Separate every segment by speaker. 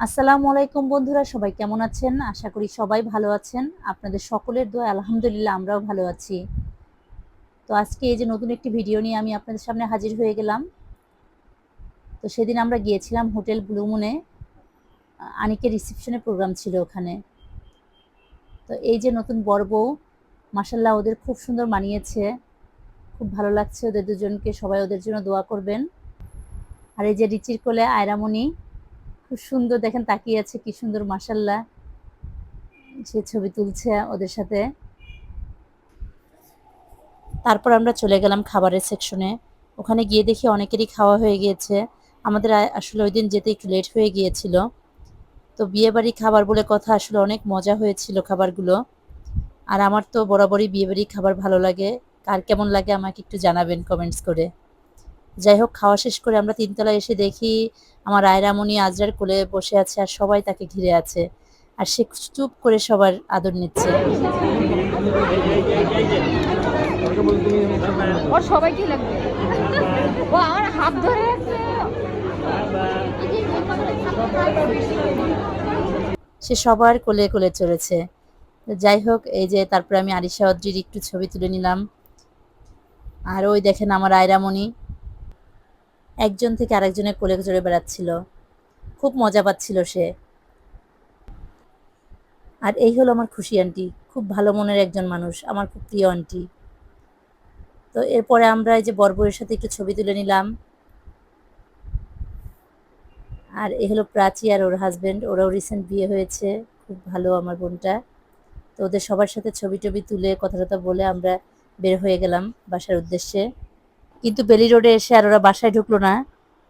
Speaker 1: আসসালামু আলাইকুম বন্ধুরা, সবাই কেমন আছেন? আশা করি সবাই ভালো আছেন। আপনাদের সকলের দোয়ায় আলহামদুলিল্লাহ আমরাও ভালো আছি। তো আজকে এই যে নতুন একটি ভিডিও নিয়ে আমি আপনাদের সামনে হাজির হয়ে গেলাম। তো সেদিন আমরা গিয়েছিলাম হোটেল ব্লু মুনে। আনিকের রিসেপশনের প্রোগ্রাম ছিল ওখানে। তো এই যে নতুন বর বউ, মাশাআল্লাহ ওদের খুব সুন্দর মানিয়েছে। খুব ভালো লাগছে ওদের দুজনকে, সবাই ওদের জন্য দোয়া করবেন। আর এই যে রিচির কোলে আয়রামণি, খুব সুন্দর দেখেন তাকিয়ে আছে, কি সুন্দর মাশাআল্লাহ। সে ছবি তুলছে ওদের সাথে। তারপর আমরা চলে গেলাম খাবারের সেকশনে। ওখানে গিয়ে দেখি অনেকেরই খাওয়া হয়ে গিয়েছে। আমাদের আসলে ওই দিন যেতে একটু লেট হয়ে গিয়েছিল। তো বিয়েবাড়ি খাবার বলে কথা, আসলে অনেক মজা হয়েছিল খাবারগুলো। আর আমার তো বরাবরই বিয়েবাড়ি খাবার ভালো লাগে। কার কেমন লাগে আমাকে একটু জানাবেন কমেন্টস করে। যাই হোক, খাওয়া শেষ করে আমরা তিনতলায় এসে দেখি আমার আয়রামণি আজরার কোলে বসে আছে আর সবাই তাকে ঘিরে আছে। আর সে চুপ করে সবার আদর নিচ্ছে।
Speaker 2: ওর সবাইকে লাগবে। ও আমার হাত ধরে আছে।
Speaker 1: সে সবার কোলে কোলে চড়েছে। যাই হোক, এই যে তারপরে আমি আরিশা অদ্রির একটু ছবি তুলে নিলাম। আর ওই দেখেন আমার আয়রামণি একজন থেকে আরেকজনের কোলে চড়ে বেড়াচ্ছিল। খুব মজা পাচ্ছিল সে। আর এই হলো আমার খুশি আন্টি, খুব ভালো মনের একজন মানুষ, আমার খুব প্রিয় আন্টি। তো এরপরে আমরা এই যে বরবউয়ের সাথে একটু ছবি তুলে নিলাম। আর এই হলো প্রাচী আর ওর হাজবেন্ড, ওরাও রিসেন্ট বিয়ে হয়েছে। খুব ভালো আমার বোনটা। তো ওদের সবার সাথে ছবি টবি তুলে কথা টথা বলে আমরা বের হয়ে গেলাম বাসার উদ্দেশ্যে। কিন্তু বেলি রোডে এসে আর ওরা বাসায় ঢুকলো না।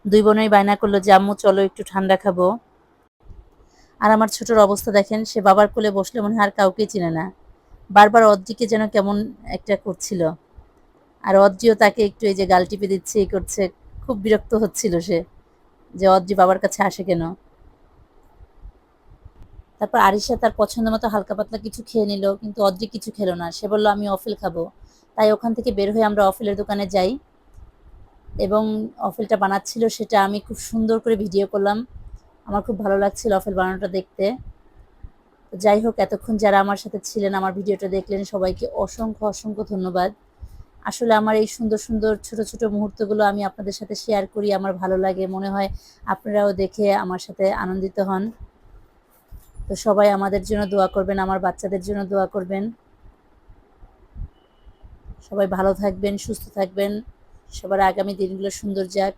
Speaker 1: দুই বোনই বায়না করলো যে আম্মু চলো একটু ঠান্ডা খাবো। আর আমার ছোটর অবস্থা দেখেন, সে বাবার কোলে বসলে মনে হয় আর কাউকেই চিনে না। বারবার অদ্রিকে যেন কেমন একটা করছিল। আর অদ্রিও তাকে একটু এই যে গাল টিপে দিচ্ছে, এই করছে। খুব বিরক্ত হচ্ছিল সে, যে অদ্রি বাবার কাছে আসে কেন। তারপর আরিশা তার পছন্দ মতো হালকা পাতলা কিছু খেয়ে নিল, কিন্তু অদ্রি কিছু খেলো না। সে বলল আমি অফেল খাবো। তাই ওখান থেকে বের হয়ে আমরা অফেলের দোকানে যাই এবং অফেলটা বানাচ্ছিল সেটা আমি খুব সুন্দর করে ভিডিও করলাম। আমার খুব ভালো লাগছিল অফেল বানানোটা দেখতে। যাই হোক, এতক্ষণ যারা আমার সাথে ছিলেন, আমার ভিডিওটা দেখলেন, সবাইকে অসংখ্য অসংখ্য ধন্যবাদ। আসলে আমার এই সুন্দর সুন্দর ছোট ছোট মুহূর্তগুলো আমি আপনাদের সাথে শেয়ার করি, আমার ভালো লাগে, মনে হয় আপনারাও দেখে আমার সাথে আনন্দিত হন। তো সবাই আমাদের জন্য দোয়া করবেন, আমার বাচ্চাদের জন্য দোয়া করবেন। সবাই ভালো থাকবেন, সুস্থ থাকবেন। সবার আগামী দিনগুলো সুন্দর যাক।